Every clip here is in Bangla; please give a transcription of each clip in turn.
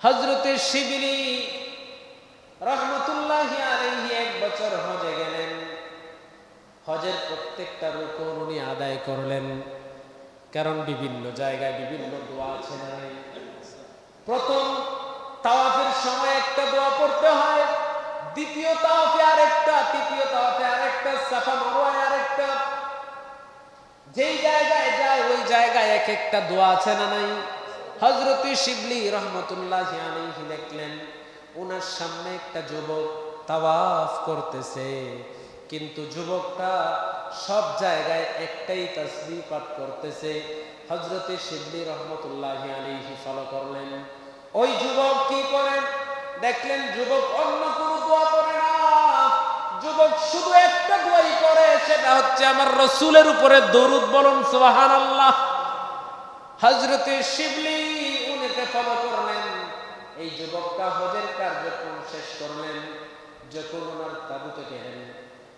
হযরতে শিবলি রহমতুল্লাহি আলাইহি এক বছর হজে গেলেন। হজের প্রত্যেকটা রুকুন উনি আদায় করলেন, কারণ বিভিন্ন জায়গায় বিভিন্ন দোয়া আছে না। প্রথম তাওয়াফের সময় একটা দোয়া পড়তে হয়, দ্বিতীয় তাওয়াফে আরেকটা, তৃতীয় তাওয়াফে আরেকটা, সাফা মারওয়ায় আরেকটা। যেই জায়গায় যায় ওই জায়গায় এক একটা দোয়া আছে না নাই। হযরতে শিবলি রহমতুল্লাহি আলাইহি দেখলেন ওনার সামনে একটা যুবক তাওয়াফ করতেছে, কিন্তু যুবকটা সব জায়গায় একটাই তাসবিহ পাঠ করতেছে। হযরতে শিবলি রহমতুল্লাহি আলাইহি ফলো করলেন। ওই যুবক কি করেন দেখলেন, যুবক অন্য কোনো দোয়া করে না, যুবক শুধু একটা দোয়াই করে, সেটা হচ্ছে আমার রাসূলের উপরে দরুদ বলুন সুবহানাল্লাহ। হযরতে শিবলি উনাকে ফলো করলেন। এই যুবকটা হজের কার্যক্রম শেষ করলেন, যখন ওনার তাবুতে গেলেন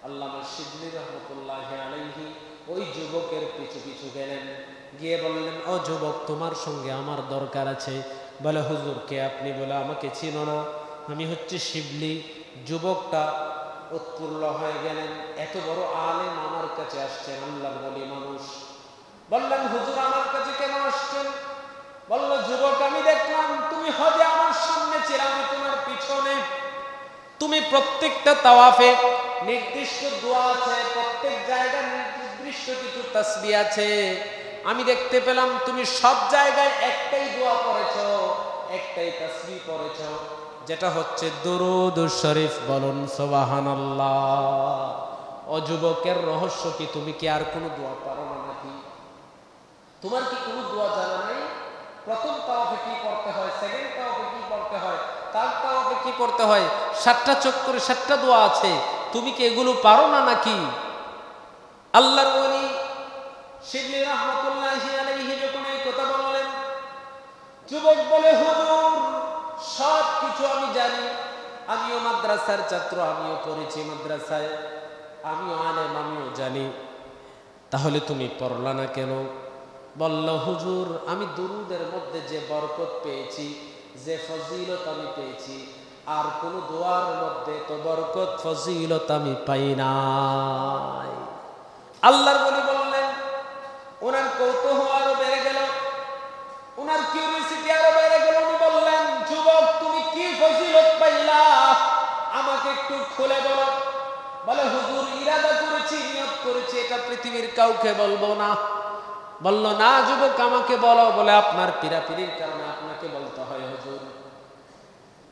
আল্লামা শিবলি রহমতুল্লাহি আলাইহি ওই যুবকের পিছু পিছু গেলেন, গিয়ে বললেন, ও যুবক, তোমার সঙ্গে আমার দরকার আছে। বলে, হুজুর কে আপনি? বলে, আমাকে চিনো না, আমি হচ্ছে শিবলি। যুবকটা উৎফুল্ল হয়ে গেলেন, এত বড় আলেম আমার কাছে আসছেন, আল্লাহর ওলি মানুষ। বললেন, হুজুর আমার কাছে কেন আসছেন? বলল, যুবক, আমি দেখলাম তুমি হজে আমার সামনে ছিলে, আমি তোমার পিছনে। তুমি প্রত্যেকটা তাওয়াফে নির্দিষ্ট দোয়া আছে, প্রত্যেক জায়গায় নির্দিষ্ট কিছু তাসবিহ আছে। আমি দেখতে পেলাম তুমি সব জায়গায় একটাই দোয়া পড়েছো, একটাই তাসবিহ পড়েছো, যেটা হচ্ছে দুরূদ শরীফ বলুন সুবহানাল্লাহ। ও যুবকের রহস্য কি? তুমি কি আর কোনো দোয়া পারো না নাকি? তোমার কি কোনো দোয়া জানা নেই? প্রথম তাওয়াফে কি পড়তে হয়, সেকেন্ড তাওয়াফে কি পড়তে হয়, থার্ড তাওয়াফে কি পড়তে হয়, 7টা চক্করে 7টা দোয়া আছে, তুমি কি এগুলো পারো না নাকি? আল্লাহর ওলি শিবলি রহমতুল্লাহি আলাইহি যখন এই কথা বললেন, যুবক বলে, হুজুর সব কিছু আমি জানি, আমিও মাদ্রাসার ছাত্র, আমিও পড়েছি মাদ্রাসায়, আমিও আলেম, আমিও জানি, তাহলে তুমি পড়লা না কেন? বলল, হুজুর আমি দুরুদের মধ্যে যে বরকত পেয়েছি, যে ফজিলত আমি পেয়েছি, আর কোন দোয়ার মধ্যে তো বরকত ফজিলত আমি পাই নাই। আল্লাহর ওলি বললেন, ওনার কৌতূহল আরো বেড়ে গেল, ওনার কিউরিওসিটি আরো বেড়ে গেল। উনি বললেন, যুবক তুমি কি ফজিলত পাইলা আমাকে একটু খুলে বলো। বলে, হুজুর ইরাদা করেছি, নিয়ত করেছি, এটা পৃথিবীর কাউকে বলবো না। বলল, না যুবক আমাকে বলো। বলে, আপনার পীড়াপিড়ির কারণে আপনাকে বলতে হয় হুজুর।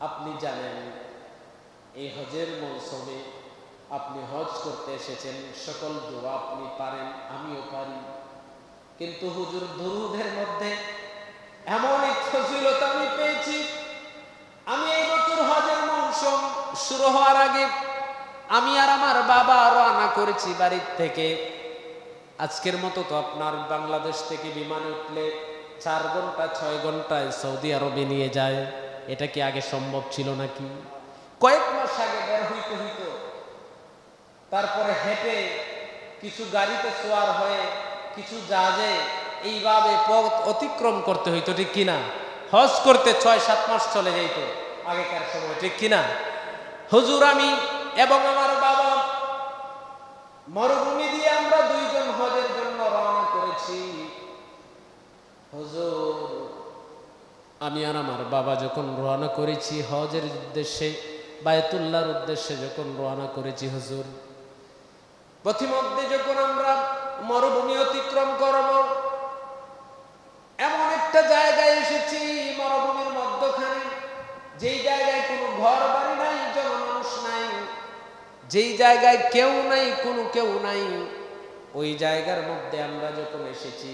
আপনি জানেন এই হজের মৌসুমে আপনি হজ করতে এসেছেন, সকল দোয়া আপনি পারেন, আমিও পারি, কিন্তু হুজুর দুরূদের মধ্যে এমন এক ফজিলত আমি পেয়েছি। আমি এই বছর হজের মৌসুম শুরু হওয়ার আগে আমি আর আমার বাবা রওনা করেছি বাড়ির থেকে। আজকের মতো তো আপনার বাংলাদেশ থেকে বিমানে উঠলে 4 ঘন্টা 6 ঘন্টায় সৌদি আরবে নিয়ে যায়। এটা কি আগে সম্ভব ছিল নাকি? কয়েক মাস আগে বের হইতে হইতো, তারপরে হেঁটে, কিছু গাড়িতে সোয়ার হয়ে, কিছু জাহাজে, এইভাবে পথ অতিক্রম করতে হইতো, ঠিক কিনা? হজ করতে 6-7 মাস চলে যাইত আগেকার সময়, ঠিক কিনা? হুজুর আমি এবং আমার বাবা মরুভূমি দিয়ে আমরা 2 জন হজের জন্য রওনা করেছি। হুজুর আমি আর আমার বাবা যখন রওনা করেছি হজের উদ্দেশ্যে, বায়তুল্লাহর উদ্দেশ্যে যখন রওনা করেছি, হুজুর পথিমধ্যে যখন আমরা মরুভূমি অতিক্রম করব, এমন একটা জায়গায় এসেছি মরুভূমির মধ্যখানে, যেই জায়গায় কোনো ঘর বাড়ি নাই, জনমানুষ নাই, যেই জায়গায় কেউ নাই, কোনো কেউ নাই, ওই জায়গার মধ্যে আমরা যখন এসেছি,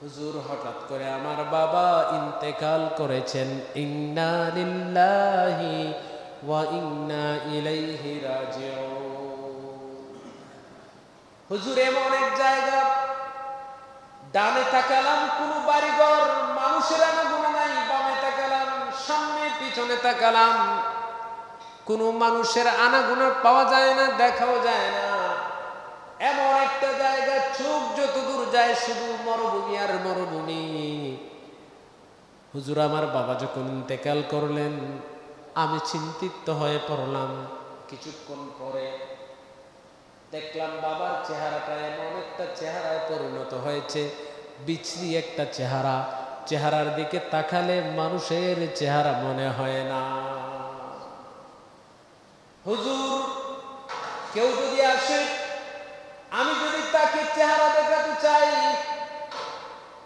হুজুর হঠাৎ করে আমার বাবা ইন্তেকাল করেছেন। ইন্না লিল্লাহি ওয়া ইন্না ইলাইহি রাজিউন। হুজুর এমন এক জায়গা, ডানে তাকালাম কোনো বাড়িঘর, মানুষের আনাগোনা নাই, বামে তাকালাম, সামনে পিছনে তাকালাম, কোনো মানুষের আনাগোনা পাওয়া যায় না, দেখাও যায় না। এমন একটা জায়গা, চোখ যত দূর যায় শুধু মরুভূমি আর মরুভূমি। হুজুর আমার বাবা যখন ইন্তেকাল করলেন আমি চিন্তিত হয়ে পড়লাম। কিছুক্ষণ পরে দেখলাম বাবার চেহারাটা এমন একটা চেহারায় পরিণত হয়েছে, বিচ্ছিরি একটা চেহারা। চেহারার দিকে তাকালে মানুষের চেহারা মনে হয় না। হুজুর কেউ যদি আসে, আমি যদি তাকে চেহারা দেখাতে চাই,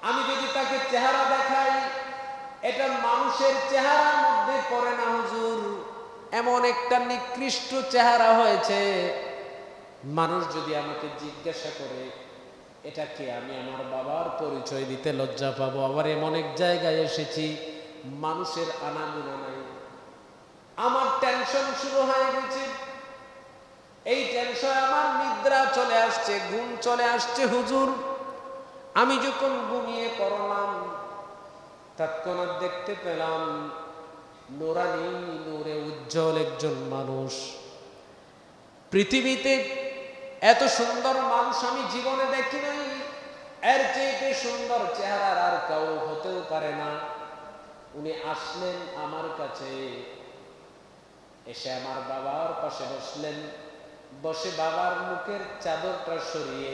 আমি যদি তাকে চেহারা দেখাই, এটা মানুষের চেহারার মধ্যে পড়ে না হুজুর। এমন একটা নিকৃষ্ট চেহারা হয়েছে, মানুষ যদি আমাকে জিজ্ঞাসা করে এটা কে, আমি আমার বাবার পরিচয় দিতে লজ্জা পাবো। আবার এমন এক জায়গায় এসেছি মানুষের আনাগোনা নাই। আমার টেনশন শুরু হয়ে গেছে। এই টেনশনে আমার নিদ্রা চলে আসছে, ঘুম চলে আসছে হুজুর। আমি যখন ঘুমিয়ে পড়লাম তৎক্ষণাৎ দেখতে পেলাম নূরানি নূরে উজ্জ্বল একজন মানুষ। পৃথিবীতে এত সুন্দর মানুষ আমি জীবনে দেখি নাই। এর চেয়ে সুন্দর চেহারার আর কেউ হতেও পারে না। উনি আসলেন আমার কাছে, এসে আমার বাবার পাশে বসলেন। বসে বাবার মুখের চাদরটা সরিয়ে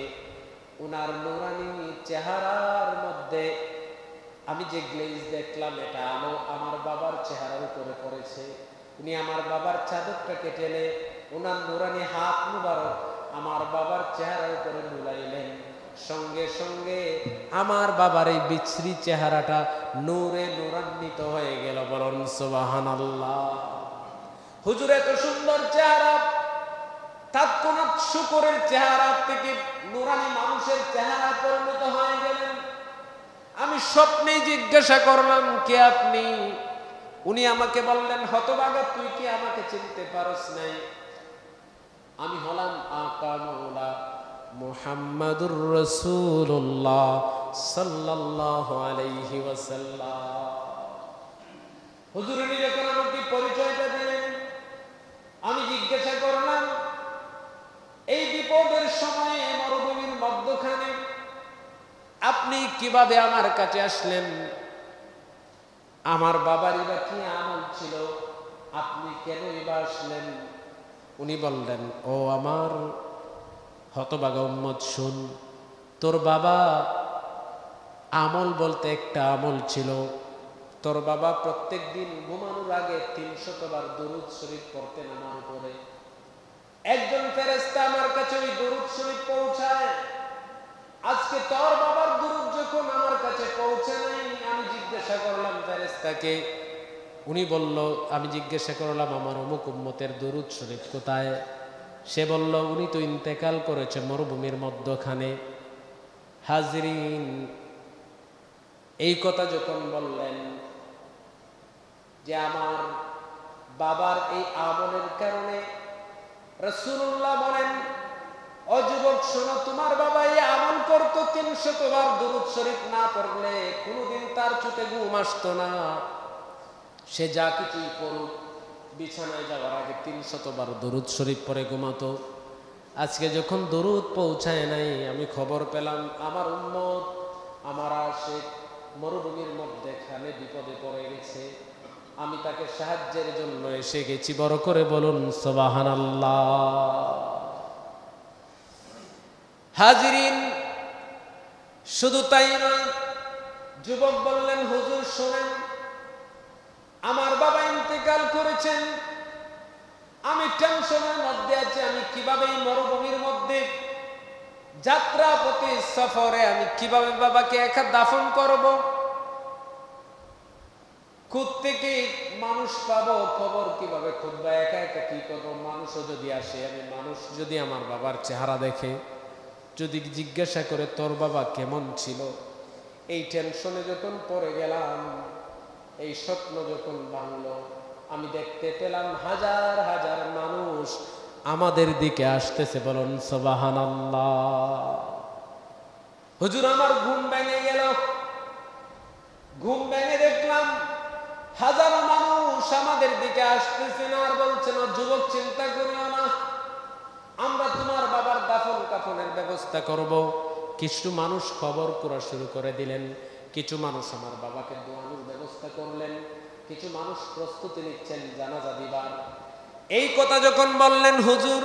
উনার নূরানি চেহারার মধ্যে আমি যে গ্লেজ দেখলাম, এটা আলো আমার বাবার চেহারার উপরে পড়েছে। উনি আমার বাবার চাদরটাকে টেনে উনার নূরানি হাত মুবারক আমার বাবার চেহারার উপরে বুলাইলেন। সঙ্গে সঙ্গে আমার বাবার এই বিচ্ছিরি চেহারাটা নূরে নূরান্বিত হয়ে গেল। বলুন সুবহানাল্লাহ। হুজুর এত সুন্দর চেহারা তৎক্ষণাৎ শুকরের চেহারা থেকে নূরানি মানুষের চেহারা পরিণত হয়ে গেলেন। আমি স্বপ্নেই জিজ্ঞাসা করলাম কে আপনি? উনি আমাকে বললেন, হতভাগা তুই কি আমাকে চিনতে পারস নাই? আমি হলাম আকা মওলা মুহাম্মাদুর রাসূলুল্লাহ সাল্লাল্লাহু আলাইহি ওয়াসাল্লাম। হুজুর উনি যখন আমাকে পরিচয়টা দিলেন, আমি জিজ্ঞাসা করলাম এই বিপদের সময়ে মরুভূমির মধ্যখানে আপনি কিভাবে আমার কাছে আসলেন? আমার বাবারই বা কি আমল ছিল, আপনি কেনই বা আসলেন? উনি বললেন, ও আমার হতভাগা উম্মত, শুন, তোর বাবা আমল বলতে একটা আমল ছিল। তোর বাবা প্রত্যেক দিন ঘুমানোর আগে 300 বার দুরূদ শরীফ পড়তেন আমার উপরে। একজন ফেরেশতা আমার কাছে ওই দুরূদ শরীফ পৌঁছায়। আজকে তোর বাবার দুরূদ যখন আমার কাছে পৌঁছে নাই, আমি জিজ্ঞাসা করলাম ফেরেশতাকে। উনি বলল, আমি জিজ্ঞাসা করলাম আমার অমুক উম্মতের দুরূদ শরীফ কোথায়? সে বলল, উনি তো ইন্তেকাল করেছে মরুভূমির মধ্যখানে। হাজরিন, এই কথা যখন বললেন যে আমার বাবার এই আমলের কারণে, রাসূলুল্লাহ বলেন, ও যুবক শোনো, তোমার বাবা এই আমল করতো 300 বার দুরূদ শরীফ না পড়লে কোনোদিন তার চোখে ঘুম আসতো না। সে যা কিছুই করুক, বিছানায় যাওয়ার আগে 300 বার দুরূদ শরীফ পড়ে ঘুমাতো। আজকে যখন দুরূদ পৌঁছায় নাই, আমি খবর পেলাম আমার উম্মত, আমার আশিক মরুভূমির মধ্যে খানে বিপদে পড়ে গেছে। আমি তাকে সাহায্যের জন্য এসে গেছি। বড় করে বলুন সুবহানাল্লাহ। হাজিরিন, শুধু তাই নয়, যুবক বললেন, হুজুর শোনেন, আমার বাবা ইন্তেকাল করেছেন, আমি টেনশনের মধ্যে আছি। আমি কিভাবে এই মরুভূমির মধ্যে যাত্রাপথে সফরে আমি কিভাবে বাবাকে একা দাফন করব? কোত্থেকে মানুষ পাবো, খবর কিভাবে খুঁজবো, একা একা কি করবো? মানুষও যদি আসে, আমি মানুষ যদি আমার বাবার চেহারা দেখে, যদি জিজ্ঞাসা করে তোর বাবা কেমন ছিল, এই টেনশনে যখন পড়ে গেলাম, এই স্বপ্ন যখন ভাঙলো, আমি দেখতে পেলাম হাজার হাজার মানুষ আমাদের দিকে আসতেছে। বলুন সুবহানাল্লাহ। হুজুর আমার ঘুম ভেঙে গেল। ঘুম ভেঙে দেখলাম হাজারো মানুষ আমাদের দিকে আসতেছে না, আর বলছে না, যুবক চিন্তা করিও না, আমরা তোমার বাবার দাফন কাফনের ব্যবস্থা করব। কিছু মানুষ খবর করা শুরু করে দিলেন, কিছু মানুষ আমার বাবাকে দোয়ানোর ব্যবস্থা করলেন, কিছু মানুষ প্রস্তুতি নিচ্ছেন জানাজা দিবার। এই কথা যখন বললেন হুজুর,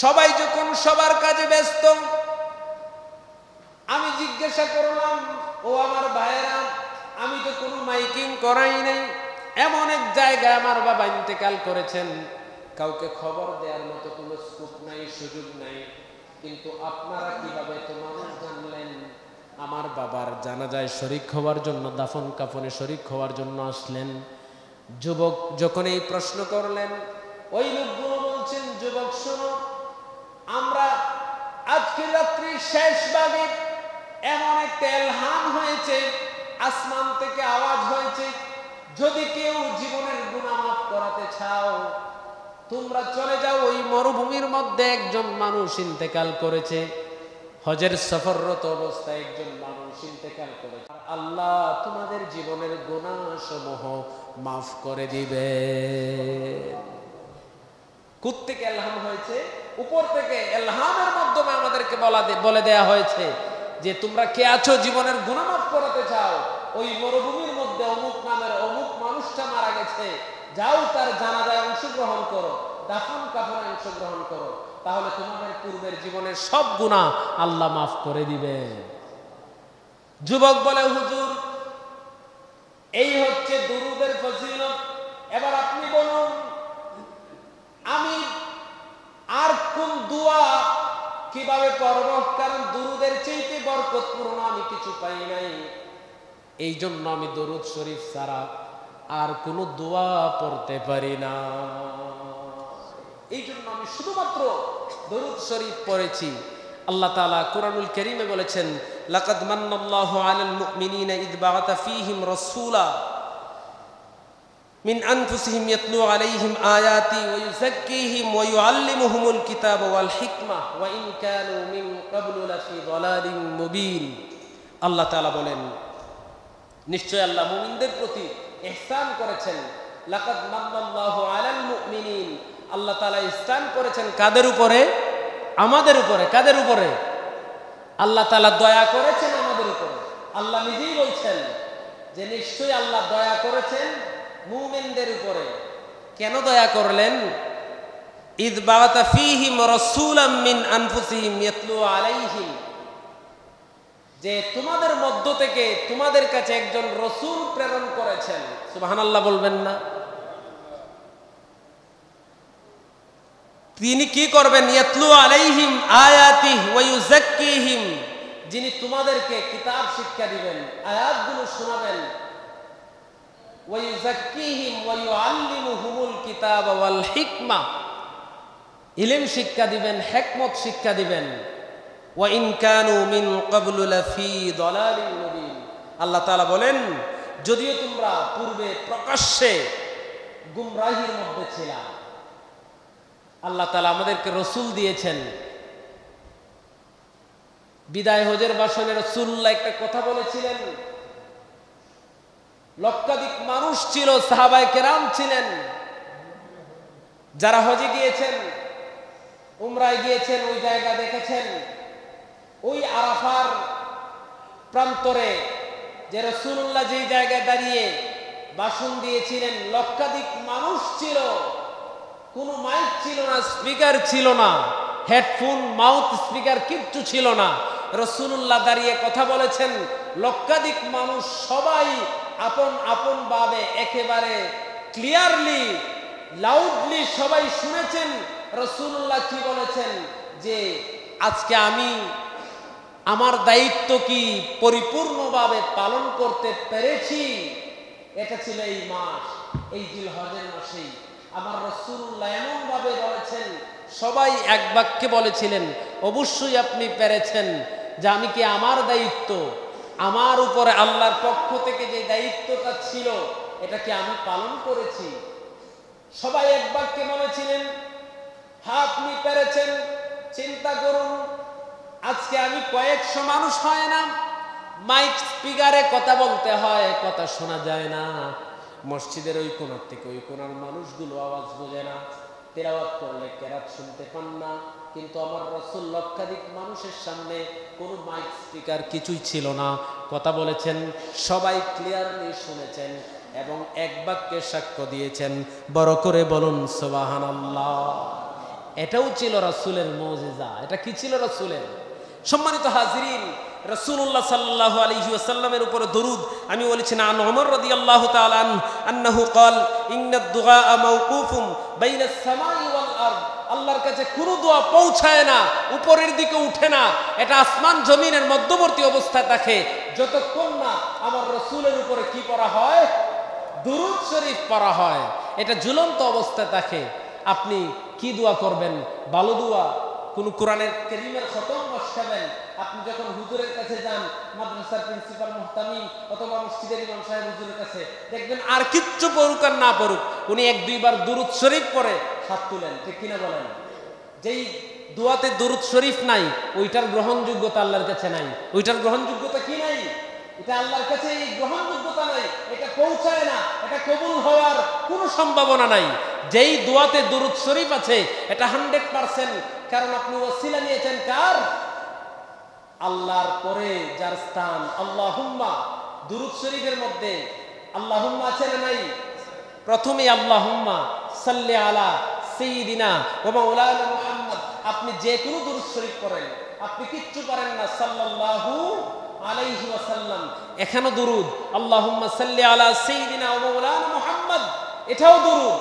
সবাই যখন সবার কাজে ব্যস্ত, আমি জিজ্ঞাসা করলাম, ও আমার ভাইয়েরা, আমি তো কোনো মাইকিং করাই নাই, এমন এক জায়গায় আমার বাবা ইন্তেকাল করেছেন, কাউকে খবর দেওয়ার মতো কোনো স্কোপ নাই, সুযোগ নাই, কিন্তু আপনারা কিভাবে তো মানুষ জানলেন আমার বাবার জানাজায় শরীক হওয়ার জন্য, দাফন কাফনে শরীক হওয়ার জন্য আসলেন? যুবক যখন এই প্রশ্ন করলেন, ওই লোকগুলো বলছেন, যুবক শোনো, আমরা আজকে রাত্রি শেষ ভাগে এমন একটা ইলহাম হয়েছে, আসমান থেকে আওয়াজ হয়েছে, যদি কেউ জীবনের গুনাহ মাফ করাতে চাও, তোমরা চলে যাও, ওই মরুভূমির মধ্যে একজন মানুষ ইন্তেকাল করেছে, হজের সফররত অবস্থায় একজন মানুষ ইন্তেকাল করেছে, আল্লাহ তোমাদের জীবনের গুনাহ সমূহ মাফ করে দিবে। কোত্থেকে ইলহাম হয়েছে? উপর থেকে ইলহামের মাধ্যমে আমাদেরকে বলে দেয়া হয়েছে যে তোমরা কে আছো জীবনের গুনাহ মাফ করাতে চাও, ওই মরুভূমির মধ্যে অমুক নামের অমুক মানুষটা মারা গেছে, যাও তার জানাজায় অংশগ্রহণ করো, দাফন কাফনে অংশগ্রহণ করো, তাহলে তোমাদের পূর্বের জীবনের সব গুনাহ আল্লাহ মাফ করে দিবে। যুবক বলে, হুজুর এই হচ্ছে দুরুদের ফজিলত, এবার আপনি বলুন আমি আর কোন দোয়া কিভাবে পড়ব, কারণ দুরুদের চাইতে বরকতপূর্ণ আমি কিছু পাই নাই, এই জন্য আমি দরুদ শরীফ ছাড়া আর কোনো দোয়া পড়তে পারি না, এই জন্য আমি শুধুমাত্র দরুদ শরীফ পড়েছি। আল্লাহ তাআলা কুরআনুল কারীমে বলেছেন, লাকাদ মান্নাল্লাহু আলাল মুমিনিনা ইয বা'আতা ফীহিম রাসূলা মিন আনফুসিহিম ইয়াতলু আলাইহিম আয়াতি ওয়া ইউযাক্কিহিম ওয়া ইউআল্লিমুহুমুল কিতাবা ওয়াল হিকমা ওয়া ইন কানু মিন ক্বাবলু লাফি যালালিন মুবিন। আল্লাহ তাআলা বলেন, নিশ্চয় আল্লাহ মুমিনদের প্রতি ইহসান করেছেন। লাকাদ মান্নাল্লাহু আলাল মুমিনিন, আল্লাহ তাআলা ইহসান করেছেন কাদের উপরে? আমাদের উপরে। কাদের উপরে? আল্লাহ তাআলা দয়া করেছেন আমাদের উপরে। আল্লাহ নিজেই বলছেন যে নিশ্চয়ই আল্লাহ দয়া করেছেন মুমিনদের উপরে। কেন দয়া করলেন? ইয বা'আতা ফীহিম রাসূলাম মিন আনফুসিহিম ইয়াতলু আলাইহিম, যে তোমাদের মধ্য থেকে তোমাদের কাছে একজন রাসূল প্রেরণ করেছেন। সুবহানাল্লাহ বলবেন না? তিনি কি করবেন? ইয়াতলু আলাইহিম আয়াতিহি ওয়া ইউযাক্কিহিম, যিনি তোমাদেরকে কিতাব শিক্ষা দিবেন, আয়াতগুলো শোনাবেন। ওয়া ইউযাক্কিহিম ওয়া ইউআল্লিমুহুমুল কিতাবা ওয়াল হিকমা, ইলম শিক্ষা দিবেন, হিকমত শিক্ষা দিবেন। ওয়া ইন কানু মিন ক্বাবলু লাফি যালালিন মুবিন, আল্লাহ তাআলা বলেন যদিও তোমরা পূর্বে প্রকাশ্যে গুমরাহির মধ্যে ছিলা, আল্লাহ তাআলা আমাদেরকে রাসূল দিয়েছেন। বিদায় হজের ভাষণে রাসূলুল্লাহ একটা কথা বলেছিলেন, লক্ষাধিক মানুষ ছিল, সাহাবায়ে কেরাম ছিলেন, যারা হজে গিয়েছেন, উমরায় গিয়েছেন, ওই জায়গা দেখেছেন। ওই আরাফার প্রান্তরে যে রাসূলুল্লাহ যেই জায়গায় দাঁড়িয়ে ভাষণ দিয়েছিলেন, লক্ষাধিক মানুষ ছিল, কোনো মাইক ছিল না, স্পিকার ছিল না, হেডফোন মাউথ স্পিকার কিচ্ছু ছিল না। রাসূলুল্লাহ দাঁড়িয়ে কথা বলেছেন, লক্ষাধিক মানুষ সবাই আপন আপন ভাবে একেবারে ক্লিয়ারলি লাউডলি সবাই শুনেছেন রাসূলুল্লাহ কি বলেছেন, যে আজকে আমি আমার দায়িত্ব কি পরিপূর্ণভাবে পালন করতে পেরেছি। এটা ছিল এই মাস, এই জিলহজের মাসেই আমার রাসূলুল্লাহ এমন ভাবে বলেছেন, সবাই এক বাক্যে বলেছিলেন অবশ্যই আপনি পেরেছেন, যে আমি কি আমার দায়িত্ব, আমার উপরে আল্লাহর পক্ষ থেকে যে দায়িত্বটা ছিল এটা কি আমি পালন করেছি। সবাই এক বাক্যে বলেছিলেন হ্যাঁ আপনি পেরেছেন। চিন্তা করুন, আজকে আমি কয়েকশো মানুষ হয় না, মাইক স্পিকারে কথা বলতে হয়, কথা শোনা যায় না, মসজিদের ওই কোণার থেকে ওই কোণার মানুষগুলো আওয়াজ বোঝে না, তেলাওয়াত করলে কেরাত শুনতে পান না, কিন্তু আমার রাসূল লক্ষাধিক মানুষের সামনে কোনো মাইক স্পিকার কিছুই ছিল না, কথা বলেছেন, সবাই ক্লিয়ারলি শুনেছেন এবং এক বাক্যে সাক্ষ্য দিয়েছেন। বড় করে বলুন সুবহানাল্লাহ। এটাও ছিল রাসূলের মুজিজা। এটা কি ছিল রাসূলের? সম্মানিত হাজিরিন, রাসূলুল্লাহ সাল্লাল্লাহু আলাইহি ওয়াসাল্লামের উপরে দরুদ আমি বলেছি না, আন ওমর রাদিয়াল্লাহু তাআলা আন্নাহু ক্বাল ইন্নাদ দুআ মাওকুফুম বাইনাস সামাই ওয়াল আরদ। আল্লাহর কাছে কোনো দোয়া পৌঁছায় না, উপরের দিকে উঠে না, এটা আসমান জমিনের মধ্যবর্তী অবস্থায় থাকে যতক্ষণ না আমার রাসূলের উপরে কি পড়া হয়? দুরূদ শরীফ পড়া হয়। এটা ঝুলন্ত অবস্থায় থাকে। আপনি কি দোয়া করবেন? ভালো দোয়া, কোন কোরআনের কারীমের খতম বসাবেন। আপনি যখন হুজুরের কাছে যান, মাদ্রাসার প্রিন্সিপাল মুহতামিম অথবা মসজিদের ইমাম সাহেব হুজুরের কাছে, দেখবেন আর কিচ্ছু পড়ুক আর না পড়ুক, উনি এক দুইবার দুরূদ শরীফ পড়ে হাত তুলেন, ঠিক কিনা বলেন? যেই দোয়াতে দুরূদ শরীফ নাই, ওইটার গ্রহণযোগ্যতা আল্লাহর কাছে নাই। ওইটার গ্রহণযোগ্যতা কি নাই? এটা আল্লাহর কাছে এই গ্রহণযোগ্যতা নাই, এটা পৌঁছায় না, এটা কবুল হওয়ার কোনো সম্ভাবনা নাই। যেই দোয়াতে দুরূদ শরীফ আছে এটা 100%, কারণ আপনি ওসিলা নিয়েছেন কার? আল্লাহর পরে যার স্থান আল্লাহুম্মা। দুরূদ শরীফের মধ্যে আল্লাহুম্মা আছে না নাই? প্রথমে আল্লাহুম্মা সাল্লি আলা সাইয়্যিদিনা ওয়া মাওলানা মুহাম্মদ। আপনি যে কোনো দুরূদ শরীফ পড়েন, আপনি কিচ্ছু পারেন না সাল্লাল্লাহু আলাইহি ওয়াসাল্লাম, এখানেও দুরুদ আল্লাহুম্মা সাল্লি আলা সাইয়্যিদিনা ওয়া মাওলানা মুহাম্মদ, এটাও দুরুদ।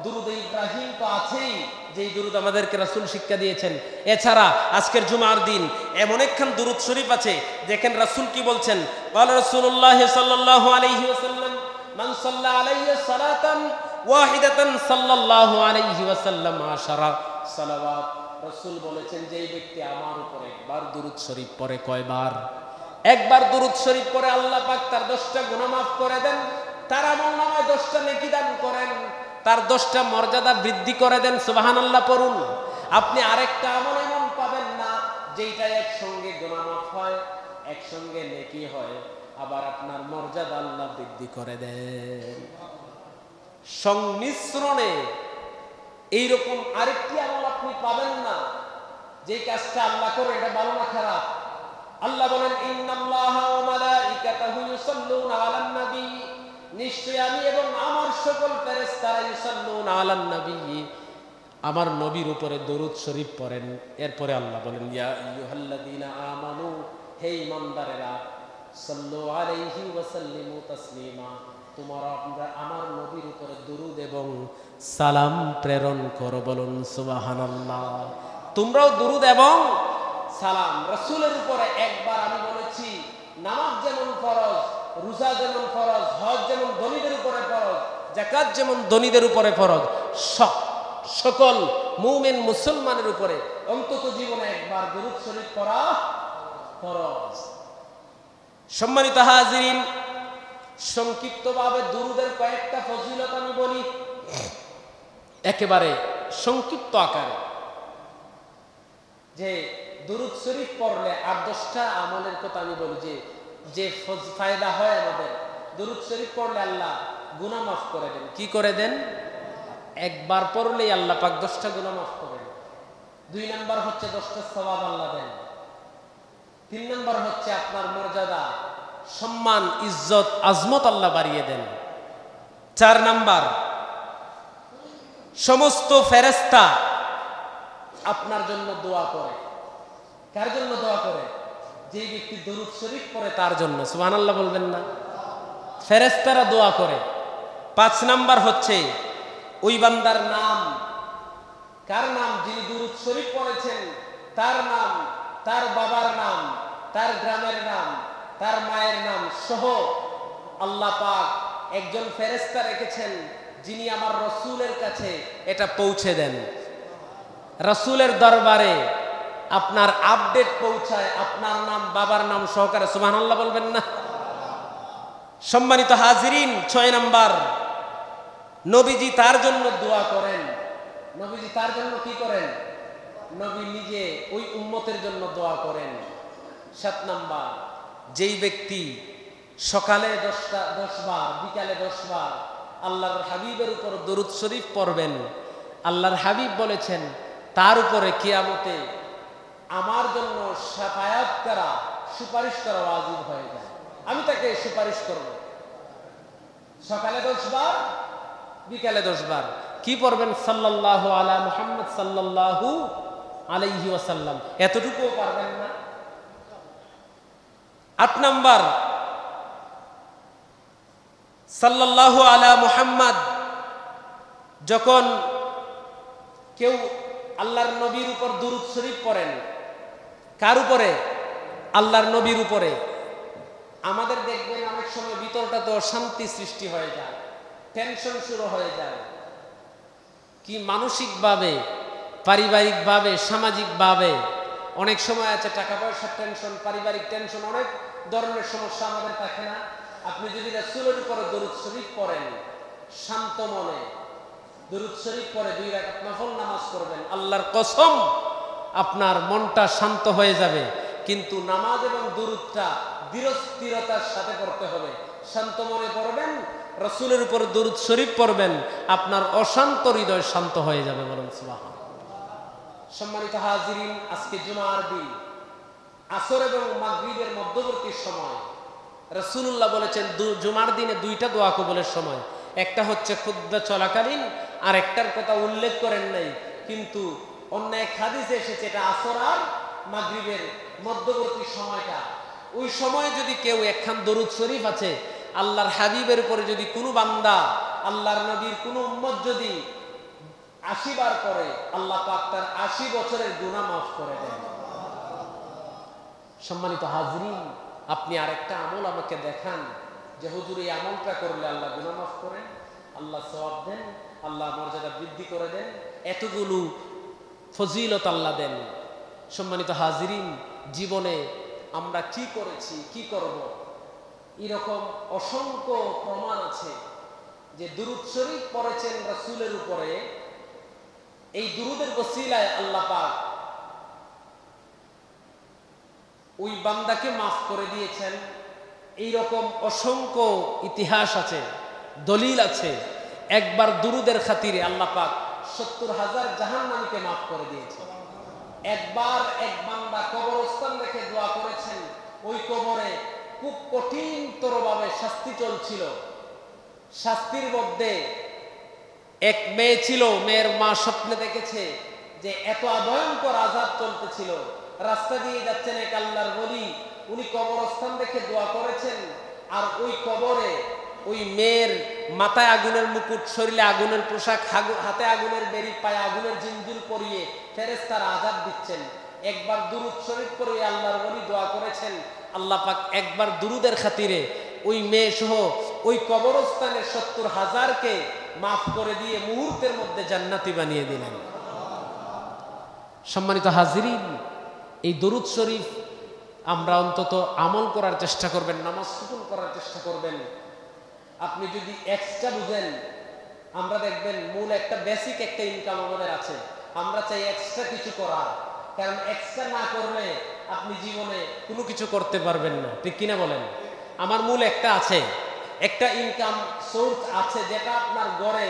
দুরুদ ইব্রাহিম তো আছেই, যেই দুরুদ আমাদেরকে রাসূল শিক্ষা দিয়েছেন। এছাড়া আজকের জুমার দিন এমন একখান দুরুদ শরীফ আছে, দেখেন রাসূল কি বলছেন। ক্বালা রাসূলুল্লাহ সাল্লাল্লাহু আলাইহি ওয়াসাল্লাম মান সাল্লা আলাইহি সালাতান ওয়াহিদাতান সাল্লাল্লাহু আলাইহি ওয়াসাল্লাম আশারা সালাওয়াত। রাসূল বলেছেন, যেই ব্যক্তি আমার উপরে একবার দুরুদ শরীফ পড়ে, কয়বার? একবার দুরুদ শরীফ পড়ে আল্লাহ পাক তার 10টা গুনাহ মাফ করে দেন, তার আমলনামায় 10টা নেকি দান করেন, তার 10টা মর্যাদা বৃদ্ধি করে দেন। সুবহানাল্লাহ পড়ুন। আপনি আরেকটা আমল এমন পাবেন না যেটা একসঙ্গে গুনাহ মাফ হয়, একসঙ্গে নেকি হয়, আবার আপনার মর্যাদা আল্লাহ বৃদ্ধি করে দেন। সংমিশ্রণে এইরকম আরেকটি আমল আপনি পাবেন না, যে কাজটা আল্লাহ করে এটা ভালো না খারাপ। আল্লাহ বলেন, ইন্নাল্লাহা ওয়া মালাইকাতাহু ইউসাল্লুনা আলান নবী, নিশ্চয় আমি এবং আমার সকল ফেরেশতারা ইউসাল্লুনা আলান নবী, আমার নবীর উপরে দরুদ শরীফ পড়েন। এরপরে আল্লাহ বলেন, ইয়া আইয়ুহাল্লাযীনা আমানু, হে ঈমানদারেরা, সাল্লু আলাইহি ওয়া সাল্লিমু তাসলিমা, তোমরা আমার নবীর উপরে দরুদ এবং সালাম প্রেরণ করো। বলুন সুবহানাল্লাহ। তোমরাও দরুদ এবং সালাম রাসূলের উপরে। একবার আমি বলেছি, নামাজ যেমন ফরজ, রোজা যেমন ফরজ, হজ যেমন ধনীদের উপরে ফরজ, যাকাত যেমন ধনীদের উপরে ফরজ, সকল মুমিন মুসলমানের উপরে অন্তত জীবনে একবার দরুদ শরীফ পড়া ফরজ। সম্মানিত হাজিরিন, সংক্ষিপ্তভাবে দুরুদের কয়েকটা ফজিলত আমি বলি, একেবারে সংক্ষিপ্ত আকারে। যে দুরুদ শরীফ পড়লে আর 10টা আমলের কথা আমি বলি, যে ফায়দা হয় আমাদের। দুরুদ শরীফ পড়লে আল্লাহ গুনাহ মাফ করে দেন। কি করে দেন? একবার পড়লেই আল্লাহ পাক 10টা গুনাহ মাফ করেন। 2 নাম্বার হচ্ছে 10টা সওয়াব আল্লাহ দেন। 3 নাম্বার হচ্ছে আপনার মর্যাদা, সম্মান, ইজ্জত, আজমত আল্লাহ বাড়িয়ে দেন। 4 নাম্বার, সমস্ত ফেরেশতা আপনার জন্য দোয়া করে। কার জন্য দোয়া করে? যে ব্যক্তি দরুদ শরীফ পড়ে তার জন্য। সুবহানাল্লাহ বলবেন না? ফেরেশতারা দোয়া করে। 5 নাম্বার হচ্ছে ওই বান্দার নাম। কার নাম? যিনি দরুদ শরীফ পড়েছেন তার নাম, তার বাবার নাম, তার গ্রামের নাম, তার মায়ের নাম সহ আল্লাহ পাক একজন ফেরেশতা রেখেছেন, যিনি আমার রাসূলের কাছে এটা পৌঁছে দেন। রাসূলের দরবারে আপনার আপডেট পৌঁছায়, আপনার নাম, বাবার নাম সহকারে। সুবহানাল্লাহ বলবেন না? সম্মানিত হাজিরিন, 6 নাম্বার, নবীজি তার জন্য দোয়া করেন। নবীজি তার জন্য কি করেন? নবী নিজে ওই উম্মতের জন্য দোয়া করেন। 7 নাম্বার, যেই ব্যক্তি সকালে 10 বার, বিকালে 10 বার আল্লাহর হাবিবের উপর দরুদ শরীফ পড়বেন, আল্লাহর হাবিব বলেছেন তার উপরে কিয়ামতে আমার জন্য শাফায়াত করা, সুপারিশ করা ওয়াজিব হয়ে যায়। আমি তাকে সুপারিশ করব। সকালে 10 বার, বিকালে 10 বার কি পড়বেন? সাল্লাল্লাহু আলা মুহাম্মদ সাল্লাল্লাহু আলাইহি ওয়াসাল্লাম। এতটুকুও পারবেন না? 8 নাম্বার, সাল্লাল্লাহু আলা মুহাম্মদ যখন কেউ আল্লাহর নবীর উপর দুরূদ শরীফ পড়েন, কার উপরে? আল্লাহর নবীর উপরে। আমাদের দেখবেন অনেক সময় ভিতরটা তো অশান্তি সৃষ্টি হয়ে যায়, টেনশন শুরু হয়ে যায়। কি মানসিকভাবে, পারিবারিকভাবে, সামাজিকভাবে অনেক সময় আছে টাকা পয়সার টেনশন, পারিবারিক টেনশন, অনেক ধরনের সমস্যা আমাদের থাকে না? আপনি যদি রাসূলের উপরে দরুদ শরীফ পড়েন, শান্ত মনে দরুদ শরীফ পড়ে 2 রাকাত নফল নামাজ করবেন, আল্লাহর কসম আপনার মনটা শান্ত হয়ে যাবে। কিন্তু নামাজ এবং দরুদটা ধীরস্থিরতার সাথে পড়তে হবে। শান্ত মনে পড়বেন, রাসূলের উপর দরুদ শরীফ পড়বেন, আপনার অশান্ত হৃদয় শান্ত হয়ে যাবে। বলুন সুবহানাল্লাহ। সম্মানিত হাজিরিন, আজকে জুমার দিন, আসর এবং মাগরিবের মধ্যবর্তী সময়। রাসূলুল্লাহ বলেছেন জুমার দিনে 2টা দোয়া কবুলের সময়। একটা হচ্ছে খুতবা চলাকালীন, আর একটার কথা উল্লেখ করেন নাই, কিন্তু অন্য এক হাদিসে এসেছে এটা আসর আর মাগরিবের মধ্যবর্তী সময়টা। ওই সময়ে যদি কেউ একখান দরুদ শরীফ আছে, আল্লাহর হাবিবের উপরে যদি কোনো বান্দা, আল্লাহর নবীর কোনো উম্মত যদি 80 বার করে, আল্লাহ পাক তার 80 বছরের গুনাহ মাফ করে দেন। সম্মানিত হাজিরিন, আপনি আরেকটা আমল আমাকে দেখান যে হুজুর এই আমলটা করলে আল্লাহ গুনাহ মাফ করেন, আল্লাহ সওয়াব দেন, আল্লাহ মর্যাদা বৃদ্ধি করে দেন, এতগুলো ফজিলত আল্লাহ দেন। সম্মানিত হাজিরিন, জীবনে আমরা কি করেছি, কি করব, এরকম অসংখ্য প্রমাণ আছে যে দুরূদ শরীফ পড়েছেন রাসূলের উপরে, এই দুরূদের ওসিলায় আল্লাহ পাক ওই বান্দাকে মাফ করে দিয়েছেন। এইরকম অসংখ্য ইতিহাস আছে, দলিল আছে। একবার দুরূদের খাতিরে আল্লাহ পাক 70,000 জাহান্নামীকে মাফ করে দিয়েছেন। একবার এক বান্দা কবরস্থান রেখে দোয়া করেছেন, ওই কবরে খুব কঠিনতরভাবে শাস্তি চলছিল। শাস্তির মধ্যে এক মেয়ে ছিল, মেয়ের মা স্বপ্নে দেখেছে যে এত ভয়ঙ্কর আযাব চলতেছিল। রাস্তা দিয়ে যাচ্ছেন এক আল্লাহর ওলি, উনি কবরস্থান দেখে দোয়া করেছেন, আর ওই কবরে ওই মেয়ের মাথায় আগুনের মুকুট, শরীরে আগুনের পোশাক, হাতে আগুনের বেরি, পায়ে আগুনের জিঞ্জির পরিয়ে ফেরেশতারা আযাব দিচ্ছেন। একবার দুরূদ শরীফ পড়ে আল্লাহর ওলি দোয়া করেছেন, আল্লাহ পাক একবার দুরূদের খাতিরে ওই মেয়ে সহ ওই কবরস্থানের 70,000কে মাফ করে দিয়ে মুহূর্তের মধ্যে জান্নাতি বানিয়ে দিলেন। সম্মানিত হাজিরিন, এই দরুদ শরীফ আমরা অন্তত আমল করার চেষ্টা করবেন, নামাজ সুকুন করার চেষ্টা করবেন। আপনি যদি এক্সট্রা বুঝেন, আমরা দেখবেন মূল একটা বেসিক একটা ইনকাম আমাদের আছে, আমরা চাই এক্সট্রা কিছু করার, কারণ এক্সট্রা না করলে আপনি জীবনে কোনো কিছু করতে পারবেন না, ঠিক কিনা বলেন? আমার মূল একটা আছে, একটা ইনকাম সোর্স আছে, যেটা আপনার গড়ে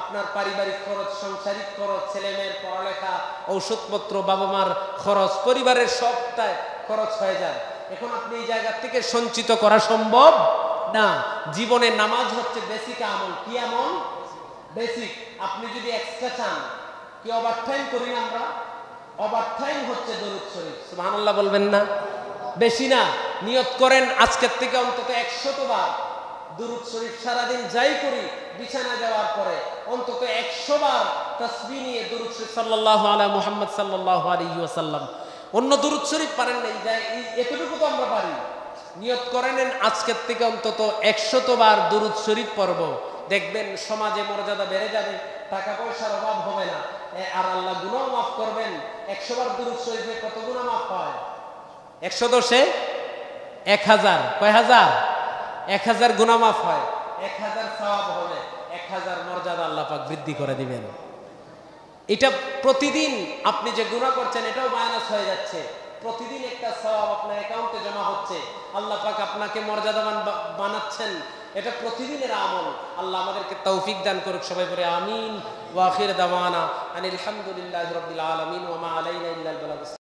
আপনার পারিবারিক খরচ, সাংসারিক খরচ, ছেলে মেয়ের পড়ালেখা, ঔষধপত্র, বাবা মার খরচ, পরিবারের সবটাই খরচ হয়ে যায়। এখন আপনি এই জায়গা থেকে সঞ্চিত করা সম্ভব না। জীবনে নামাজ হচ্ছে বেসিক আমল। কি আমল? বেসিক। আপনি যদি এক্সট্রা চান, কি ওভারটাইম করি না আমরা? ওভারটাইম হচ্ছে দরুদ শরীফ। সুবহানাল্লাহ বলবেন না? বেশি না, নিয়ত করেন আজকের থেকে অন্তত 100 বার দুরূদ শরীফ সারাদিন যাই করি, বিছানা যাওয়ার পরে অন্তত 100 বার তাসবিহ নিয়ে দুরূদ শরীফ সাল্লাল্লাহু আলা মুহাম্মদ সাল্লাল্লাহু আলাইহি ওয়াসাল্লাম। অন্য দুরূদ শরীফ পারেন না, এতটুকু তো আমরা পারি। নিয়ত করে নেন আজকের থেকে অন্তত 100 বার দুরূদ শরীফ পড়ব, দেখবেন সমাজে মর্যাদা বেড়ে যাবে, টাকা পয়সার অভাব হবে না, আর আল্লাহ গুনাহ মাফ করবেন। 100 বার দুরূদ শরীফে কত গুনাহ মাফ হয়? 110 এ 1000, কয় হাজার? 1000 গুনাহ মাফ হয়, 1000 সওয়াব হবে, 1000 মর্যাদা আল্লাহ পাক বৃদ্ধি করে দিবেন। এটা প্রতিদিন আপনি যে গুনাহ করছেন এটাও মাইনাস হয়ে যাচ্ছে, প্রতিদিন একটা সওয়াব আপনার অ্যাকাউন্টে জমা হচ্ছে, আল্লাহ পাক আপনাকে মর্যাদাবান বানাচ্ছেন। এটা প্রতিদিনের আমল। আল্লাহ আমাদেরকে তৌফিক দান করুক। সবাই বলে আমিন। ওয়া আখির দাওয়ানা আনিল হামদুলিল্লাহি রাব্বিল আলামিন ওয়া মা আলাইনা ইল্লাল বালাগ।